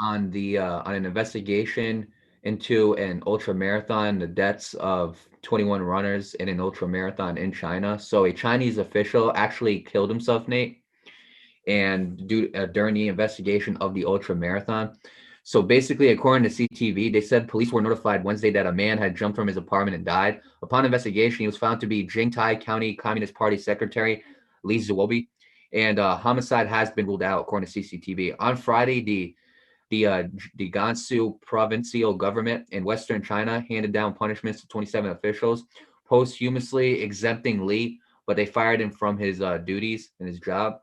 on an investigation into an ultra marathon, the deaths of 21 runners in an ultra marathon in China. So a Chinese official actually killed himself, Nate, and during the investigation of the ultra marathon. So basically, according to CTV, they said police were notified Wednesday that a man had jumped from his apartment and died. Upon investigation, he was found to be Jingtai County Communist Party Secretary Li Zuobi, and homicide has been ruled out according to CCTV. On Friday, the Gansu Provincial Government in Western China handed down punishments to 27 officials, posthumously exempting Li, but they fired him from his duties and his job.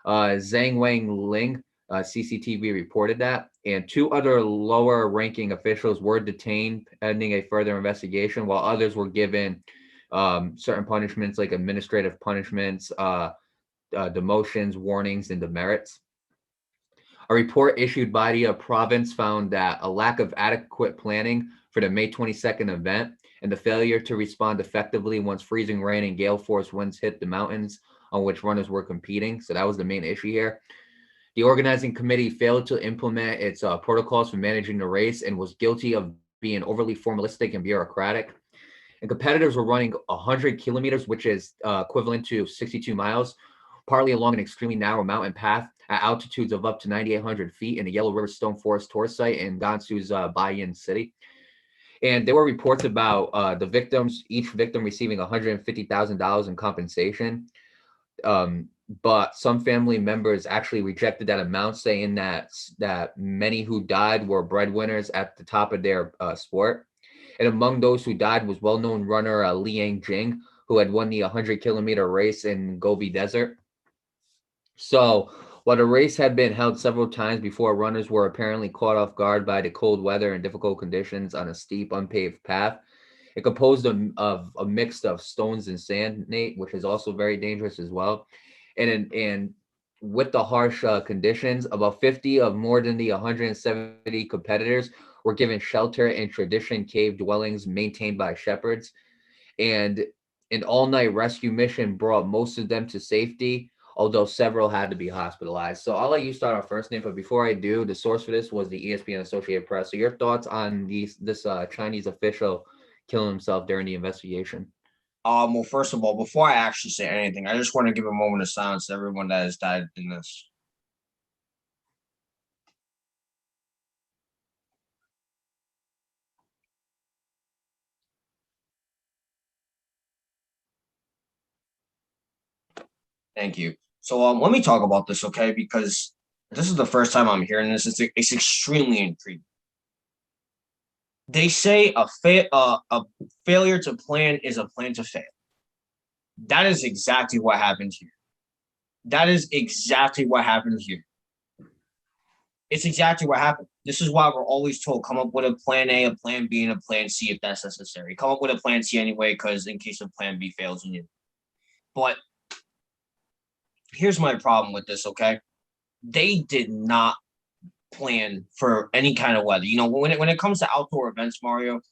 Zhang Wang Ling, CCTV reported that, and two other lower ranking officials were detained pending a further investigation, while others were given certain punishments like administrative punishments, demotions, warnings, and demerits. A report issued by the province found that a lack of adequate planning for the May 22nd event and the failure to respond effectively once freezing rain and gale force winds hit the mountains on which runners were competing. So that was the main issue here. The organizing committee failed to implement its protocols for managing the race and was guilty of being overly formalistic and bureaucratic. And competitors were running 100 kilometers, which is equivalent to 62 miles, partly along an extremely narrow mountain path at altitudes of up to 9,800 feet in the Yellow River Stone Forrest tourist site in Gansu's Bayan city. And there were reports about the victims, each victim receiving $150,000 in compensation. But some family members actually rejected that amount, saying that many who died were breadwinners at the top of their sport. And among those who died was well-known runner Liang Jing, who had won the 100-kilometer race in Gobi Desert. So while the race had been held several times before, runners were apparently caught off guard by the cold weather and difficult conditions on a steep, unpaved path. It composed of a mix of stones and sand, Nate, which is also very dangerous as well. And with the harsh conditions, about 50 of more than the 170 competitors were given shelter in tradition cave dwellings maintained by shepherds. And an all-night rescue mission brought most of them to safety, although several had to be hospitalized. So I'll let you start off first, Nate. But before I do, the source for this was the ESPN Associated Press. So your thoughts on this Chinese official killing himself during the investigation? Well, first of all, before I actually say anything, I just want to give a moment of silence to everyone that has died in this. Thank you. So, let me talk about this, okay? Because this is the first time I'm hearing this. It's extremely intriguing. They say a failure to plan is a plan to fail. That is exactly what happened here. That is exactly what happened here. It's exactly what happened. This is why we're always told come up with a plan A, a plan B, and a plan C if that's necessary. Come up with a plan C anyway, because in case of plan B fails, you need. But here's my problem with this, okay? They did not plan for any kind of weather. You know, when it comes to outdoor events, Mario,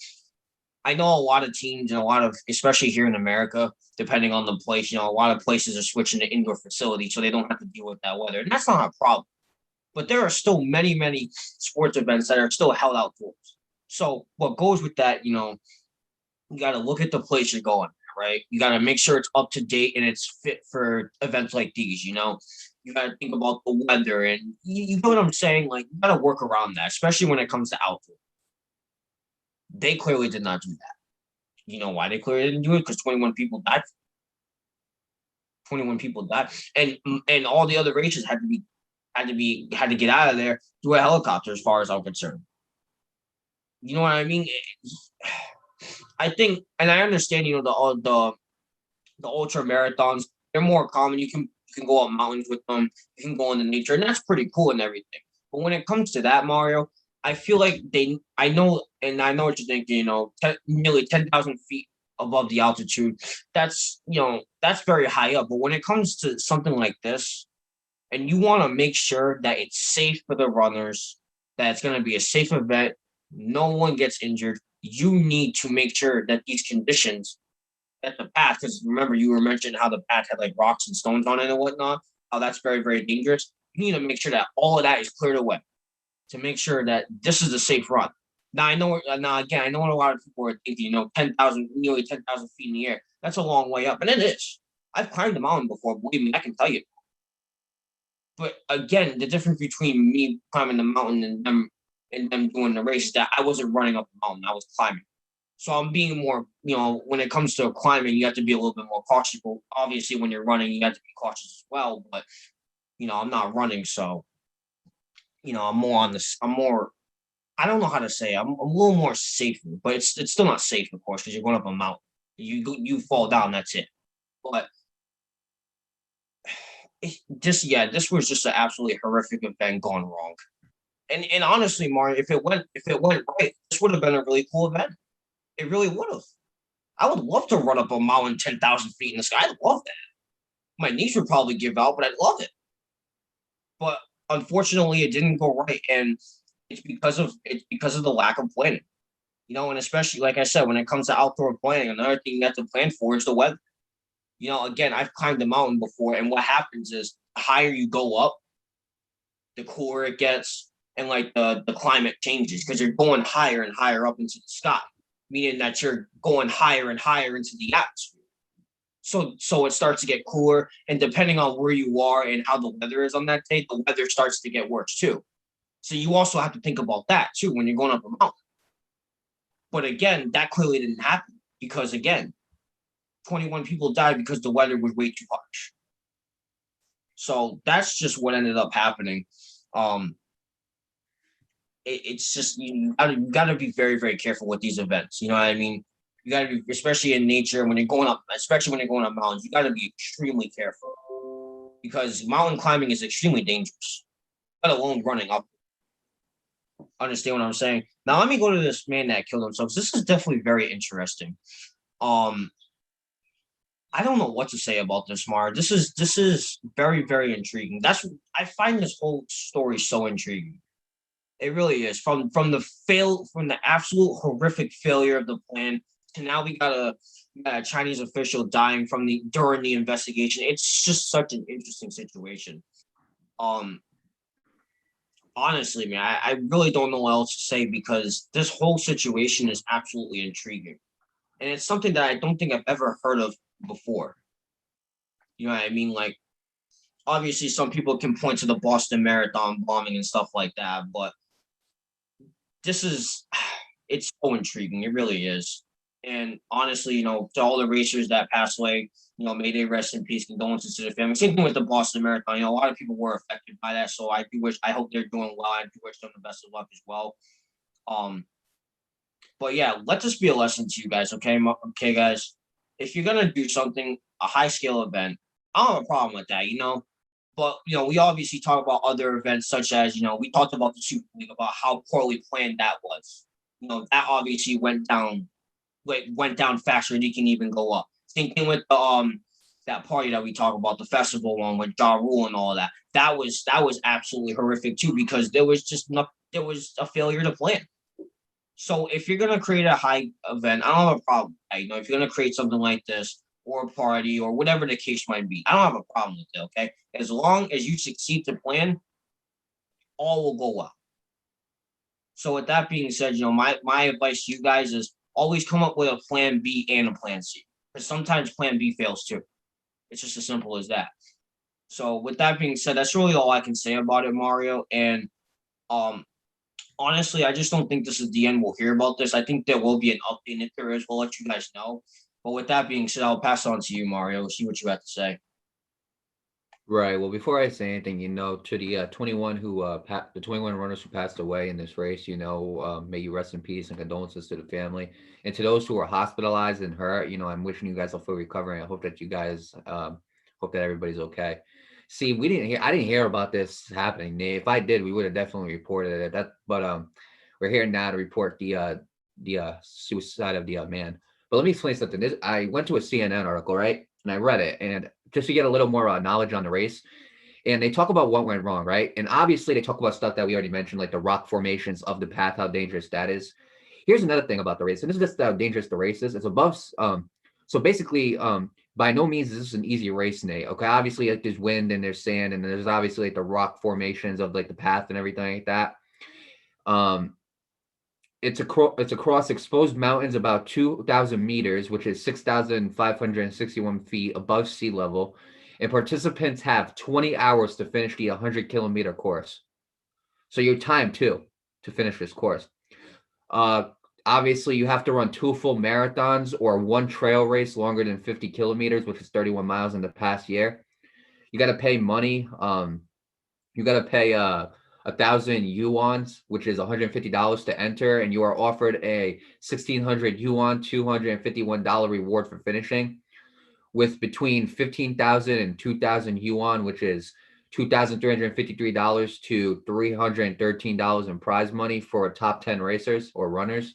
I know a lot of teams and a lot of, especially here in America, depending on the place, you know, a lot of places are switching to indoor facilities so they don't have to deal with that weather. And that's not a problem. But there are still many, many sports events that are still held outdoors. So what goes with that, you know, you got to look at the place you're going, right? You got to make sure it's up to date and it's fit for events like these, you know? You got to think about the weather and you know what I'm saying? Like, you got to work around that, especially when it comes to outdoor. They clearly did not do that. You know why they clearly didn't do it? Because 21 people died. 21 people died. And all the other races had to get out of there through a helicopter, as far as I'm concerned. You know what I mean? I think, and I understand, you know, the ultra marathons, they're more common. You can go up mountains with them, you can go into nature, and that's pretty cool and everything. But when it comes to that, Mario, I feel like I know what you're thinking, you know, nearly 10,000 feet above the altitude. That's, you know, that's very high up. But when it comes to something like this, and you want to make sure that it's safe for the runners, that it's going to be a safe event, no one gets injured, you need to make sure that these conditions at the path, because remember, you were mentioning how the path had like rocks and stones on it and whatnot, how that's very, very dangerous. You need to make sure that all of that is cleared away. to make sure that this is a safe run. Now I know. Now again, I know a lot of people are thinking, 10,000, nearly 10,000 feet in the air. That's a long way up, and it is. I've climbed the mountain before. Believe me, I can tell you. But again, the difference between me climbing the mountain and them doing the race is that I wasn't running up the mountain; I was climbing. So I'm being more, when it comes to climbing, you have to be a little bit more cautious. But obviously, when you're running, you have to be cautious as well. But I'm not running, so I'm more on this. I'm more. I don't know how to say. I'm a little more safer, but it's still not safe, of course, because you're going up a mountain. You fall down, that's it. But this was just an absolutely horrific event gone wrong. And honestly, Mario, if it went right, this would have been a really cool event. It really would have. I would love to run up a mountain 10,000 feet in the sky. I'd love that. My knees would probably give out, but I'd love it. But unfortunately, it didn't go right, and it's because of the lack of planning. And especially like I said, when it comes to outdoor planning, another thing you have to plan for is the weather. Again, I've climbed a mountain before, and what happens is the higher you go up, the cooler it gets, and like the climate changes because you're going higher and higher up into the sky, meaning that you're going higher and higher into the atmosphere. So it starts to get cooler, and depending on where you are and how the weather is on that day, the weather starts to get worse too. So you also have to think about that too when you're going up a mountain. But again, that clearly didn't happen because again, 21 people died because the weather was way too harsh. So that's just what ended up happening. Um, it's just you gotta be very very careful with these events. You know what I mean? You gotta be, especially in nature when you're going up, especially when you're going up mountains. You gotta be extremely careful because mountain climbing is extremely dangerous, let alone running up. Understand what I'm saying? Now let me go to this man that killed himself. This is definitely very interesting. Um, I don't know what to say about this, Mar. This is very very intriguing. I find this whole story so intriguing. It really is. From the absolute horrific failure of the plan to now we got a Chinese official dying during the investigation. It's just such an interesting situation. Um, Honestly, man, I really don't know what else to say because this whole situation is absolutely intriguing. And it's something that I don't think I've ever heard of before. You know what I mean? Like, obviously, some people can point to the Boston Marathon bombing and stuff like that, but this is, it's so intriguing. It really is. And honestly, to all the racers that passed away, may they rest in peace. Condolences to the family. Same thing with the Boston Marathon. A lot of people were affected by that. So I hope they're doing well. I do wish them the best of luck as well. Um, but yeah, let this be a lesson to you guys. Okay, okay, guys. If you're gonna do something, a high scale event, I don't have a problem with that. But we obviously talk about other events such as we talked about the Super League about how poorly planned that was. That obviously went down faster than you can even go up. Same thing with the that party that we talk about, the festival one with Ja Rule and all that. That was absolutely horrific too because there was a failure to plan. So if you're gonna create a high event, I don't have a problem. If you're gonna create something like this or a party or whatever the case might be, I don't have a problem with it. Okay, as long as you succeed to plan, all will go well. So with that being said, my advice to you guys is always come up with a plan B and a plan C. Because sometimes plan B fails too. It's just as simple as that. So with that being said, that's really all I can say about it, Mario. And um honestly, I just don't think this is the end. We'll hear about this. I think there will be an update, and if there is, we'll let you guys know. But with that being said, I'll pass on to you, Mario. See what you have to say. Right. Well, before I say anything, to the 21 the 21 runners who passed away in this race, may you rest in peace and condolences to the family. And to those who are hospitalized and hurt, I'm wishing you guys a full recovery. I hope that you guys, hope that everybody's okay. See, I didn't hear about this happening, Nate. If I did, we would have definitely reported it. But we're here now to report the suicide of the man. But let me explain something. I went to a CNN article, right? And I read it, and just to get a little more knowledge on the race, and they talk about what went wrong, right? And obviously, they talk about stuff that we already mentioned, like the rock formations of the path, how dangerous that is. Here's another thing about the race, and this is just how dangerous the race is. It's above. So basically, by no means is this an easy race, Nate. Okay, obviously, like there's wind and there's sand, and there's obviously like the rock formations of like the path and everything like that. Um, it's across exposed mountains about 2,000 meters, which is 6,561 feet above sea level, and participants have 20 hours to finish the 100-kilometer course. So your time too to finish this course. Uh, Obviously, you have to run 2 full marathons or one trail race longer than 50 kilometers, which is 31 miles in the past year. You got to pay money. You got to pay 1,000 yuans, which is $150 to enter, and you are offered a 1,600 yuan, $251 reward for finishing, with between 15,000 and 2,000 yuan, which is $2,353 to $313 in prize money for top 10 racers or runners.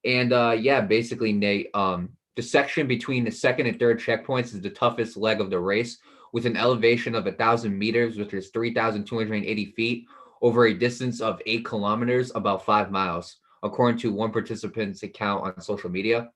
And yeah, basically, Nate, the section between the second and third checkpoints is the toughest leg of the race, with an elevation of 1,000 meters, which is 3,280 feet, over a distance of 8 kilometers, about 5 miles, according to one participant's account on social media.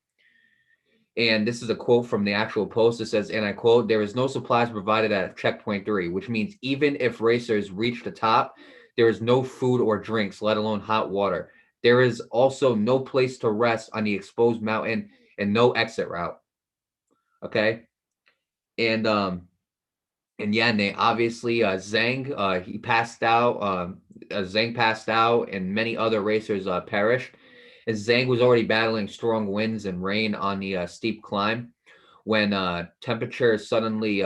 And this is a quote from the actual post. It says, and I quote, "There is no supplies provided at checkpoint 3, which means even if racers reach the top, there is no food or drinks, let alone hot water. There is also no place to rest on the exposed mountain and no exit route." Okay. And yeah, Nate, obviously Zhang, he passed out. Zhang passed out, and many other racers perished. As Zhang was already battling strong winds and rain on the steep climb when temperatures suddenly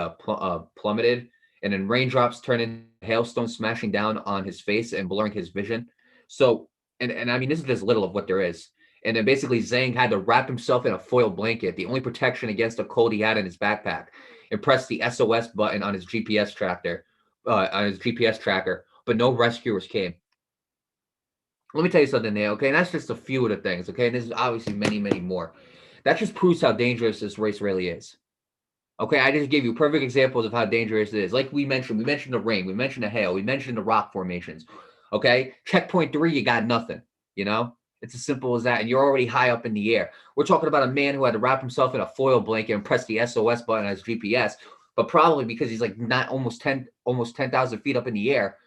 plummeted, and then raindrops turned into hailstones smashing down on his face and blurring his vision. So, and I mean, this is just little of what there is. And then basically, Zhang had to wrap himself in a foil blanket, the only protection against the cold he had in his backpack, and press the SOS button on his GPS tracker. But no rescuers came. Let me tell you something, Nate. Okay, and that's just a few of the things. Okay, and there's obviously many, many more. That just proves how dangerous this race really is. Okay, I just gave you perfect examples of how dangerous it is. Like we mentioned the rain, we mentioned the hail, we mentioned the rock formations. Okay, checkpoint 3, you got nothing. You know, it's as simple as that, and you're already high up in the air. We're talking about a man who had to wrap himself in a foil blanket and press the SOS button on his GPS, but probably because he's like not almost 10,000 feet up in the air.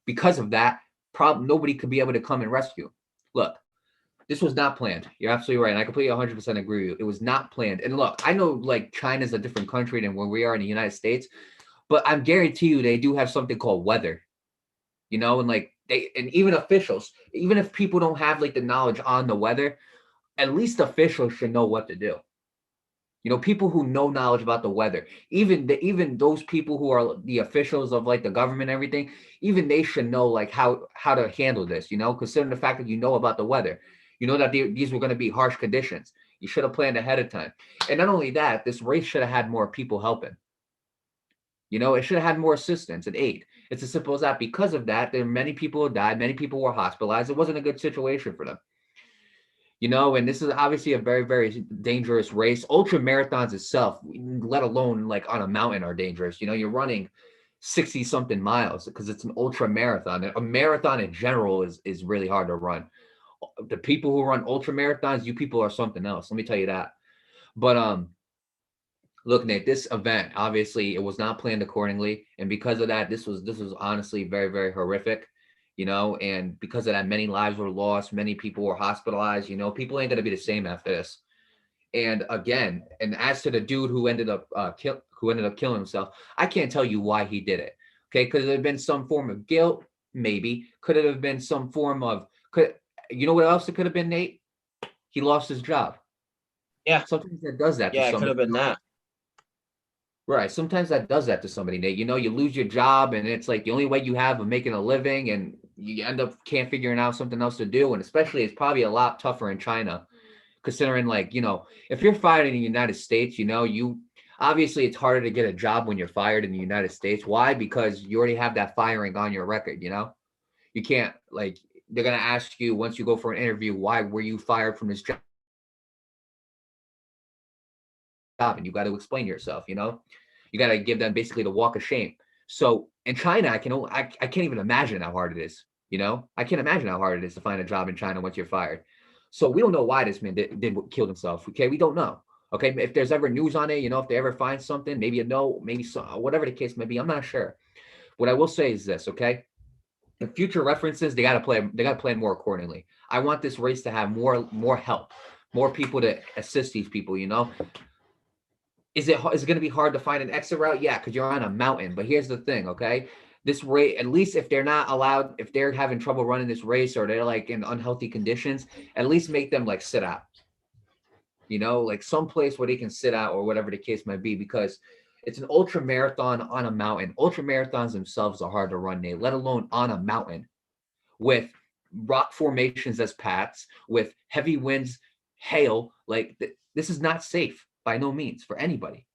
Because of that, probably nobody could be able to come and rescue. Look, this was not planned. You're absolutely right. And I completely 100% agree with you. It was not planned. And look, I know like China's a different country than where we are in the United States, but I guarantee you they do have something called weather, and like and even officials, even if people don't have like the knowledge on the weather, at least officials should know what to do. People who know knowledge about the weather, even those people who are the officials of like the government and everything, even they should know like how to handle this, considering the fact that you know about the weather, that these were going to be harsh conditions. You should have planned ahead of time. And not only that, this race should have had more people helping. It should have had more assistance and aid. It's as simple as that. Because of that, there are many people who died, many people were hospitalized. It wasn't a good situation for them. And this is obviously a very, very dangerous race. Ultra marathons itself, let alone like on a mountain, are dangerous. You're running 60 something miles because it's an ultra marathon. A marathon in general is really hard to run. The people who run ultra marathons, you people are something else. Let me tell you that. But look, Nate, this event, obviously it was not planned accordingly, and because of that, this was honestly very, very horrific. And because of that, many lives were lost, many people were hospitalized. People ain't gonna be the same after this. And again, and as to the dude who ended up killing himself, I can't tell you why he did it. Okay, could it have been some form of guilt? Maybe. Could it have been some form of could you know what else it could have been, Nate? He lost his job. Yeah, Sometimes that does that to yeah, it could somebody. have been that. Right. Sometimes that does that to somebody, Nate. You lose your job and it's like the only way you have of making a living, and you end up can't figuring out something else to do. And especially it's probably a lot tougher in China, considering like, if you're fired in the United States, you obviously it's harder to get a job when you're fired in the United States. Why? Because you already have that firing on your record. You can't like they're gonna ask you once you go for an interview, why were you fired from this job? And you got to explain yourself. You got to give them basically the walk of shame. So in China, I can't even imagine how hard it is. I can't imagine how hard it is to find a job in China once you're fired. So we don't know why this man did killed himself. Okay, we don't know. Okay, if there's ever news on it, if they ever find something, maybe maybe so, whatever the case may be, I'm not sure. What I will say is this, okay? in future references, they got to plan more accordingly. I want this race to have more help, more people to assist these people. Is it going to be hard to find an exit route? Yeah, because you're on a mountain. But here's the thing, okay? This race, at least if they're not allowed, if they're having trouble running this race or they're like in unhealthy conditions, at least make them like sit out. Like some place where they can sit out or whatever the case might be, because it's an ultra marathon on a mountain. Ultra marathons themselves are hard to run, Nate, let alone on a mountain with rock formations as paths, with heavy winds, hail. Like this is not safe by no means for anybody.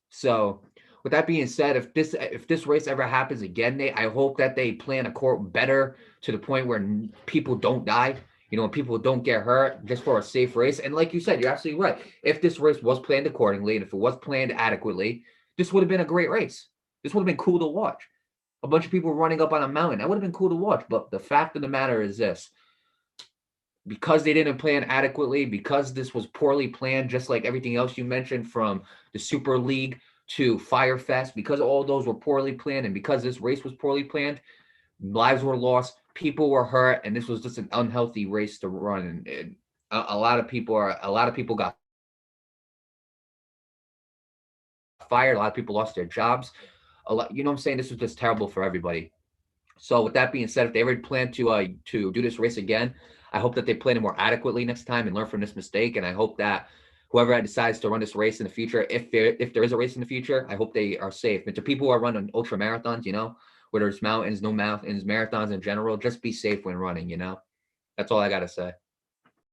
So with that being said, if this race ever happens again, Nate, I hope that they plan a court better to the point where people don't die, people don't get hurt, just for a safe race. And like you said, you're absolutely right. If this race was planned accordingly and if it was planned adequately, this would have been a great race. This would have been cool to watch. A bunch of people running up on a mountain. That would have been cool to watch. But the fact of the matter is this: because they didn't plan adequately, because this was poorly planned, just like everything else you mentioned, from the Super League to Firefest, because all those were poorly planned, and because this race was poorly planned, lives were lost, people were hurt, and this was just an unhealthy race to run. And a lot of people got fired. A lot of people lost their jobs. What I'm saying? This was just terrible for everybody. So with that being said, if they ever plan to do this race again, I hope that they plan it more adequately next time and learn from this mistake. And I hope that whoever decides to run this race in the future, if there is a race in the future, I hope they are safe. And to people who are running ultra marathons, where there's mountains, no mountains, marathons in general, just be safe when running. That's all I gotta say.